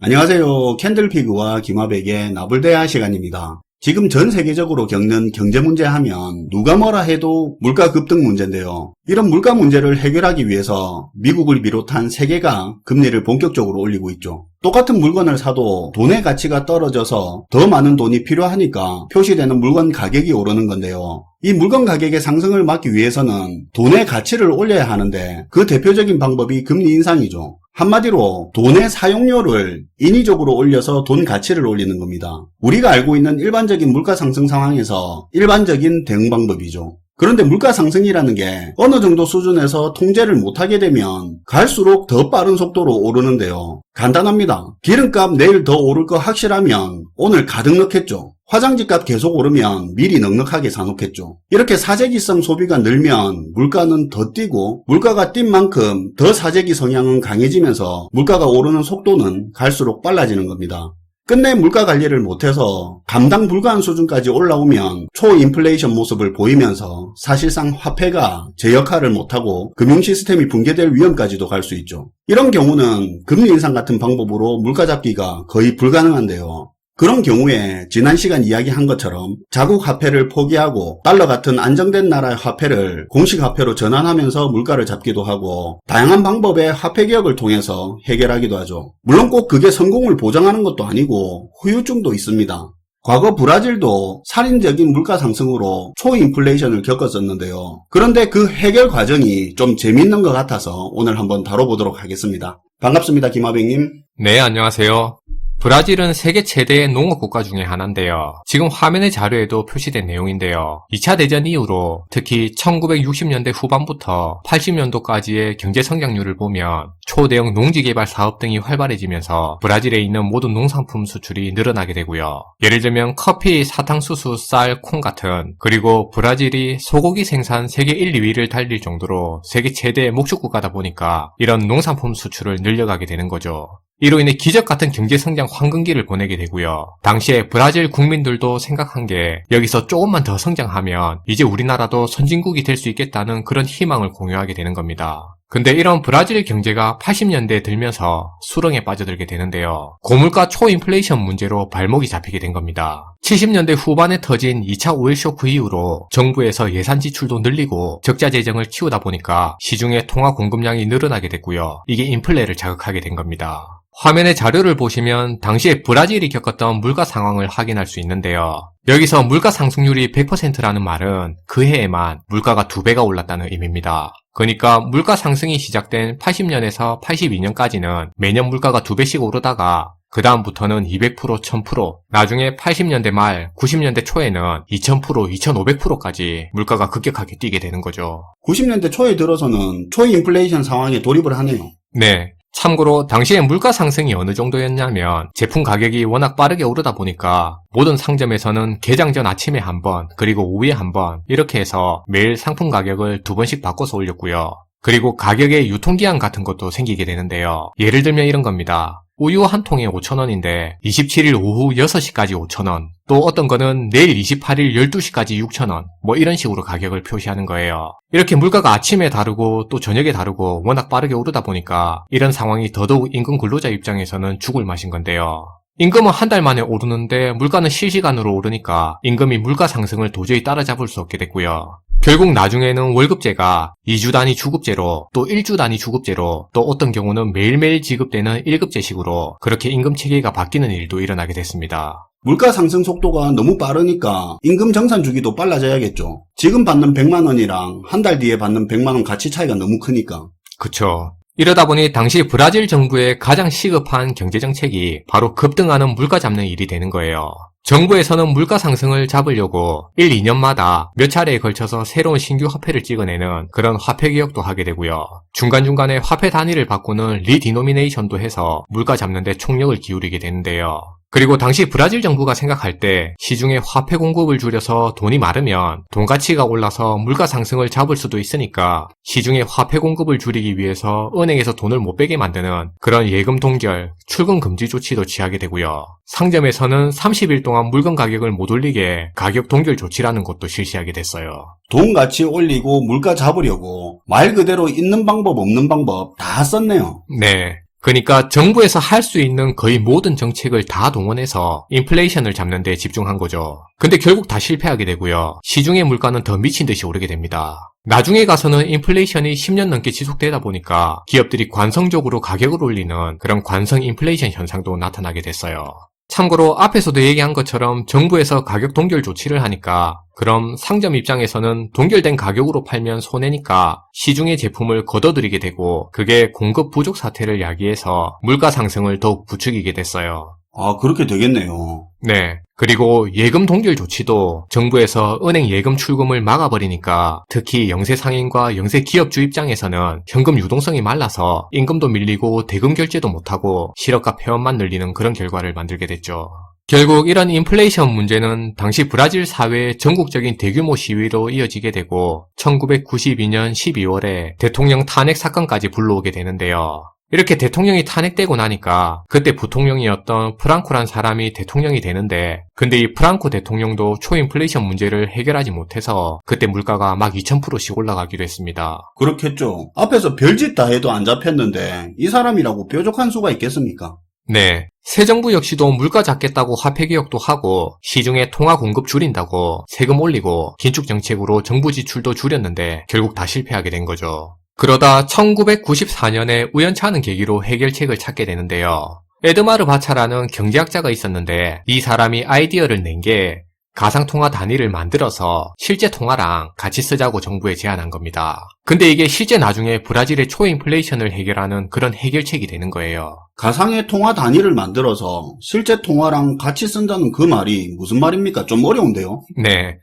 안녕하세요. 캔들피그와 김화백의 나불대화 시간입니다. 지금 전 세계적으로 겪는 경제 문제 하면 누가 뭐라 해도 물가 급등 문제인데요. 이런 물가 문제를 해결하기 위해서 미국을 비롯한 세계가 금리를 본격적으로 올리고 있죠. 똑같은 물건을 사도 돈의 가치가 떨어져서 더 많은 돈이 필요하니까 표시되는 물건 가격이 오르는 건데요. 이 물건 가격의 상승을 막기 위해서는 돈의 가치를 올려야 하는데 그 대표적인 방법이 금리 인상이죠. 한마디로 돈의 사용료를 인위적으로 올려서 돈 가치를 올리는 겁니다. 우리가 알고 있는 일반적인 물가 상승 상황에서 일반적인 대응 방법이죠. 그런데 물가 상승이라는 게 어느 정도 수준에서 통제를 못하게 되면 갈수록 더 빠른 속도로 오르는데요. 간단합니다. 기름값 내일 더 오를 거 확실하면 오늘 가득 넣겠죠. 화장지 값 계속 오르면 미리 넉넉하게 사놓겠죠. 이렇게 사재기성 소비가 늘면 물가는 더 뛰고 물가가 뛴 만큼 더 사재기 성향은 강해지면서 물가가 오르는 속도는 갈수록 빨라지는 겁니다. 끝내 물가 관리를 못해서 감당 불가한 수준까지 올라오면 초인플레이션 모습을 보이면서 사실상 화폐가 제 역할을 못하고 금융 시스템이 붕괴될 위험까지도 갈 수 있죠. 이런 경우는 금리 인상 같은 방법으로 물가 잡기가 거의 불가능한데요. 그런 경우에 지난 시간 이야기한 것처럼 자국 화폐를 포기하고 달러 같은 안정된 나라의 화폐를 공식 화폐로 전환하면서 물가를 잡기도 하고 다양한 방법의 화폐 개혁을 통해서 해결하기도 하죠. 물론 꼭 그게 성공을 보장하는 것도 아니고 후유증도 있습니다. 과거 브라질도 살인적인 물가 상승으로 초인플레이션을 겪었었는데요. 그런데 그 해결 과정이 좀 재밌는 것 같아서 오늘 한번 다뤄보도록 하겠습니다. 반갑습니다, 김화백님. 네, 안녕하세요. 브라질은 세계 최대의 농업국가 중에 하나인데요. 지금 화면의 자료에도 표시된 내용인데요. 2차 대전 이후로 특히 1960년대 후반부터 80년도까지의 경제 성장률을 보면 초대형 농지개발 사업 등이 활발해지면서 브라질에 있는 모든 농산품 수출이 늘어나게 되고요. 예를 들면 커피, 사탕수수, 쌀, 콩 같은, 그리고 브라질이 소고기 생산 세계 1, 2위를 달릴 정도로 세계 최대의 목축국가다 보니까 이런 농산품 수출을 늘려가게 되는 거죠. 이로 인해 기적같은 경제성장 황금기를 보내게 되고요. 당시에 브라질 국민들도 생각한 게 여기서 조금만 더 성장하면 이제 우리나라도 선진국이 될 수 있겠다는 그런 희망을 공유하게 되는 겁니다. 근데 이런 브라질 경제가 80년대에 들면서 수렁에 빠져들게 되는데요. 고물가 초인플레이션 문제로 발목이 잡히게 된 겁니다. 70년대 후반에 터진 2차 오일 쇼크 이후로 정부에서 예산 지출도 늘리고 적자 재정을 키우다 보니까 시중의 통화 공급량이 늘어나게 됐고요. 이게 인플레를 자극하게 된 겁니다. 화면의 자료를 보시면 당시에 브라질이 겪었던 물가 상황을 확인할 수 있는데요. 여기서 물가 상승률이 100%라는 말은 그 해에만 물가가 2배가 올랐다는 의미입니다. 그러니까 물가 상승이 시작된 80년에서 82년까지는 매년 물가가 2배씩 오르다가 그 다음부터는 200%, 1000%, 나중에 80년대 말, 90년대 초에는 2000%, 2500%까지 물가가 급격하게 뛰게 되는 거죠. 90년대 초에 들어서는 초인플레이션 상황에 돌입을 하네요. 네. 참고로 당시에 물가 상승이 어느 정도였냐면 제품 가격이 워낙 빠르게 오르다 보니까 모든 상점에서는 개장 전 아침에 한 번, 그리고 오후에 한 번 이렇게 해서 매일 상품 가격을 2번씩 바꿔서 올렸고요. 그리고 가격의 유통기한 같은 것도 생기게 되는데요. 예를 들면 이런 겁니다. 우유 한 통에 5,000원인데 27일 오후 6시까지 5,000원, 또 어떤 거는 내일 28일 12시까지 6,000원, 뭐 이런 식으로 가격을 표시하는 거예요. 이렇게 물가가 아침에 다르고 또 저녁에 다르고 워낙 빠르게 오르다 보니까 이런 상황이 더더욱 임금 근로자 입장에서는 죽을 맛인 건데요. 임금은 한 달 만에 오르는데 물가는 실시간으로 오르니까 임금이 물가 상승을 도저히 따라잡을 수 없게 됐고요. 결국 나중에는 월급제가 2주 단위 주급제로, 또 1주 단위 주급제로, 또 어떤 경우는 매일매일 지급되는 1급제식으로 그렇게 임금 체계가 바뀌는 일도 일어나게 됐습니다. 물가 상승 속도가 너무 빠르니까 임금 정산 주기도 빨라져야겠죠. 지금 받는 100만 원이랑 한 달 뒤에 받는 100만 원 가치 차이가 너무 크니까. 그쵸. 이러다 보니 당시 브라질 정부의 가장 시급한 경제정책이 바로 급등하는 물가 잡는 일이 되는 거예요. 정부에서는 물가 상승을 잡으려고 1, 2년마다 몇 차례에 걸쳐서 새로운 신규 화폐를 찍어내는 그런 화폐 개혁도 하게 되고요. 중간중간에 화폐 단위를 바꾸는 리디노미네이션도 해서 물가 잡는 데 총력을 기울이게 되는데요. 그리고 당시 브라질 정부가 생각할 때 시중에 화폐 공급을 줄여서 돈이 마르면 돈 가치가 올라서 물가 상승을 잡을 수도 있으니까 시중에 화폐 공급을 줄이기 위해서 은행에서 돈을 못 빼게 만드는 그런 예금 동결, 출금 금지 조치도 취하게 되고요. 상점에서는 30일 동안 물건 가격을 못 올리게 가격 동결 조치라는 것도 실시하게 됐어요. 돈 가치 올리고 물가 잡으려고 말 그대로 있는 방법 없는 방법 다 썼네요. 네. 그러니까 정부에서 할 수 있는 거의 모든 정책을 다 동원해서 인플레이션을 잡는 데 집중한 거죠. 근데 결국 다 실패하게 되고요. 시중의 물가는 더 미친 듯이 오르게 됩니다. 나중에 가서는 인플레이션이 10년 넘게 지속되다 보니까 기업들이 관성적으로 가격을 올리는 그런 관성 인플레이션 현상도 나타나게 됐어요. 참고로 앞에서도 얘기한 것처럼 정부에서 가격 동결 조치를 하니까 그럼 상점 입장에서는 동결된 가격으로 팔면 손해니까 시중의 제품을 걷어들이게 되고 그게 공급 부족 사태를 야기해서 물가 상승을 더욱 부추기게 됐어요. 아, 그렇게 되겠네요. 네. 그리고 예금 동결 조치도 정부에서 은행 예금 출금을 막아버리니까 특히 영세 상인과 영세 기업주 입장에서는 현금 유동성이 말라서 임금도 밀리고 대금 결제도 못하고 실업과 폐업만 늘리는 그런 결과를 만들게 됐죠. 결국 이런 인플레이션 문제는 당시 브라질 사회의 전국적인 대규모 시위로 이어지게 되고 1992년 12월에 대통령 탄핵 사건까지 불러오게 되는데요. 이렇게 대통령이 탄핵되고 나니까 그때 부통령이었던 프랑코란 사람이 대통령이 되는데 근데 이 프랑코 대통령도 초인플레이션 문제를 해결하지 못해서 그때 물가가 막 2000%씩 올라가기도 했습니다. 그렇겠죠. 앞에서 별짓 다 해도 안 잡혔는데 이 사람이라고 뾰족한 수가 있겠습니까? 네. 새 정부 역시도 물가 잡겠다고 화폐 개혁도 하고 시중에 통화 공급 줄인다고 세금 올리고 긴축 정책으로 정부 지출도 줄였는데 결국 다 실패하게 된 거죠. 그러다 1994년에 우연치 않은 계기로 해결책을 찾게 되는데요. 에드마르 바차라는 경제학자가 있었는데 이 사람이 아이디어를 낸 게 가상통화 단위를 만들어서 실제 통화랑 같이 쓰자고 정부에 제안한 겁니다. 근데 이게 실제 나중에 브라질의 초인플레이션을 해결하는 그런 해결책이 되는 거예요. 가상의 통화 단위를 만들어서 실제 통화랑 같이 쓴다는 그 말이 무슨 말입니까? 좀 어려운데요? 네.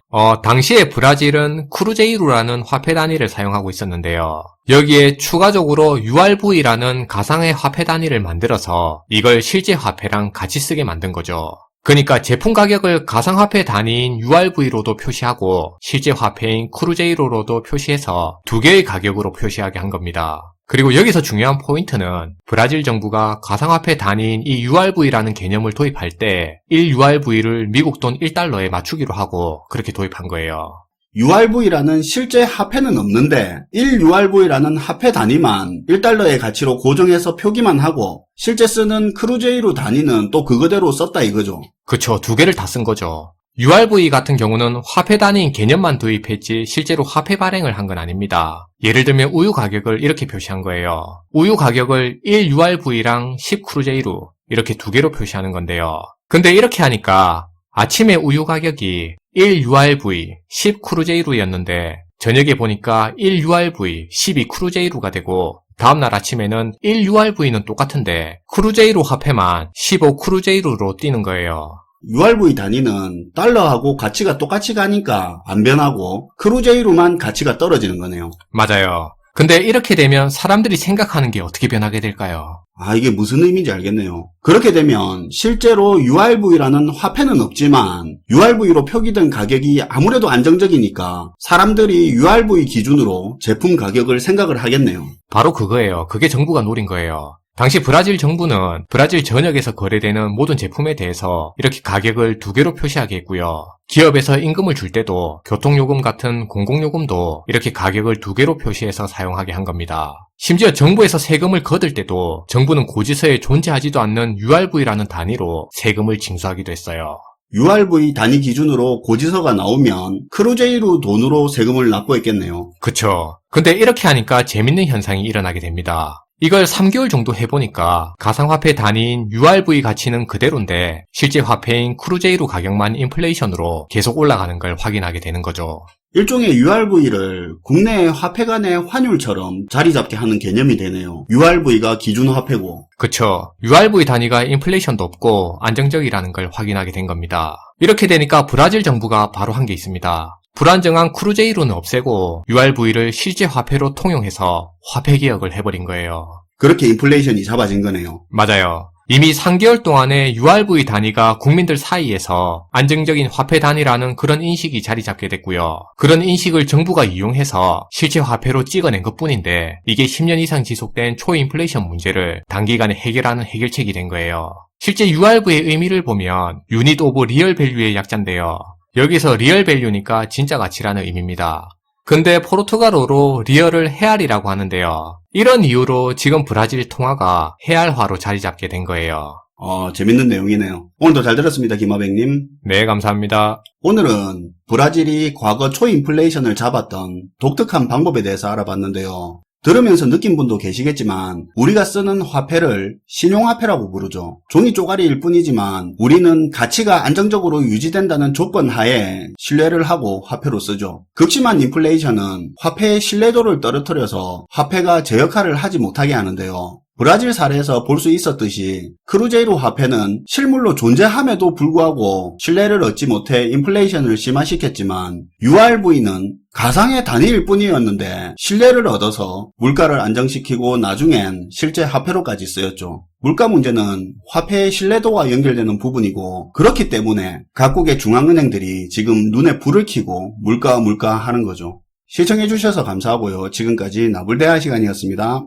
당시에 브라질은 크루제이루라는 화폐 단위를 사용하고 있었는데요. 여기에 추가적으로 URV라는 가상의 화폐 단위를 만들어서 이걸 실제 화폐랑 같이 쓰게 만든 거죠. 그러니까 제품 가격을 가상화폐 단위인 URV로도 표시하고 실제 화폐인 크루제이로로도 표시해서 두 개의 가격으로 표시하게 한 겁니다. 그리고 여기서 중요한 포인트는 브라질 정부가 가상화폐 단위인 이 URV라는 개념을 도입할 때 1URV를 미국 돈 1달러에 맞추기로 하고 그렇게 도입한 거예요. URV라는 실제 화폐는 없는데 1URV라는 화폐 단위만 1달러의 가치로 고정해서 표기만 하고 실제 쓰는 크루제이루 단위는 또 그거대로 썼다 이거죠. 그쵸. 두 개를 다 쓴 거죠. URV 같은 경우는 화폐 단위인 개념만 도입했지 실제로 화폐 발행을 한 건 아닙니다. 예를 들면 우유 가격을 이렇게 표시한 거예요. 우유 가격을 1URV랑 10크루제이루 이렇게 두 개로 표시하는 건데요. 근데 이렇게 하니까 아침에 우유 가격이 1URV 10크루제이루였는데 저녁에 보니까 1URV 12크루제이루가 되고 다음날 아침에는 1URV는 똑같은데 크루제이루 화폐만 15크루제이루로 뛰는 거예요. URV 단위는 달러하고 가치가 똑같이 가니까 안 변하고 크루제이루만 가치가 떨어지는 거네요. 맞아요. 근데 이렇게 되면 사람들이 생각하는 게 어떻게 변하게 될까요? 아, 이게 무슨 의미인지 알겠네요. 그렇게 되면 실제로 URV라는 화폐는 없지만 URV로 표기된 가격이 아무래도 안정적이니까 사람들이 URV 기준으로 제품 가격을 생각을 하겠네요. 바로 그거예요. 그게 정부가 노린 거예요. 당시 브라질 정부는 브라질 전역에서 거래되는 모든 제품에 대해서 이렇게 가격을 두 개로 표시하게 했고요. 기업에서 임금을 줄 때도 교통요금 같은 공공요금도 이렇게 가격을 두 개로 표시해서 사용하게 한 겁니다. 심지어 정부에서 세금을 거둘 때도 정부는 고지서에 존재하지도 않는 URV라는 단위로 세금을 징수하기도 했어요. URV 단위 기준으로 고지서가 나오면 크루제이루 돈으로 세금을 납부했겠네요. 그쵸. 근데 이렇게 하니까 재밌는 현상이 일어나게 됩니다. 이걸 3개월 정도 해보니까 가상화폐 단위인 URV 가치는 그대로인데 실제 화폐인 크루제이루 가격만 인플레이션으로 계속 올라가는 걸 확인하게 되는 거죠. 일종의 URV를 국내의 화폐 간의 환율처럼 자리 잡게 하는 개념이 되네요. URV가 기준 화폐고. 그쵸. URV 단위가 인플레이션도 없고 안정적이라는 걸 확인하게 된 겁니다. 이렇게 되니까 브라질 정부가 바로 한 게 있습니다. 불안정한 크루제이루는 없애고 URV를 실제 화폐로 통용해서 화폐 개혁을 해버린 거예요. 그렇게 인플레이션이 잡아진 거네요. 맞아요. 이미 3개월 동안에 URV 단위가 국민들 사이에서 안정적인 화폐 단위라는 그런 인식이 자리 잡게 됐고요. 그런 인식을 정부가 이용해서 실제 화폐로 찍어낸 것뿐인데 이게 10년 이상 지속된 초인플레이션 문제를 단기간에 해결하는 해결책이 된 거예요. 실제 URV의 의미를 보면 Unit of Real Value의 약자인데요. 여기서 리얼 밸류니까 진짜 가치라는 의미입니다. 근데 포르투갈어로 리얼을 헤알이라고 하는데요. 이런 이유로 지금 브라질 통화가 헤알화로 자리 잡게 된 거예요. 재밌는 내용이네요. 오늘도 잘 들었습니다, 김하백님. 네, 감사합니다. 오늘은 브라질이 과거 초인플레이션을 잡았던 독특한 방법에 대해서 알아봤는데요. 들으면서 느낀 분도 계시겠지만 우리가 쓰는 화폐를 신용화폐라고 부르죠. 종이 쪼가리일 뿐이지만 우리는 가치가 안정적으로 유지된다는 조건 하에 신뢰를 하고 화폐로 쓰죠. 극심한 인플레이션은 화폐의 신뢰도를 떨어뜨려서 화폐가 제 역할을 하지 못하게 하는데요. 브라질 사례에서 볼 수 있었듯이 크루제이로 화폐는 실물로 존재함에도 불구하고 신뢰를 얻지 못해 인플레이션을 심화시켰지만 URV는 가상의 단위일 뿐이었는데 신뢰를 얻어서 물가를 안정시키고 나중엔 실제 화폐로까지 쓰였죠. 물가 문제는 화폐의 신뢰도와 연결되는 부분이고 그렇기 때문에 각국의 중앙은행들이 지금 눈에 불을 켜고 물가 하는 거죠. 시청해주셔서 감사하고요. 지금까지 나불대화 시간이었습니다.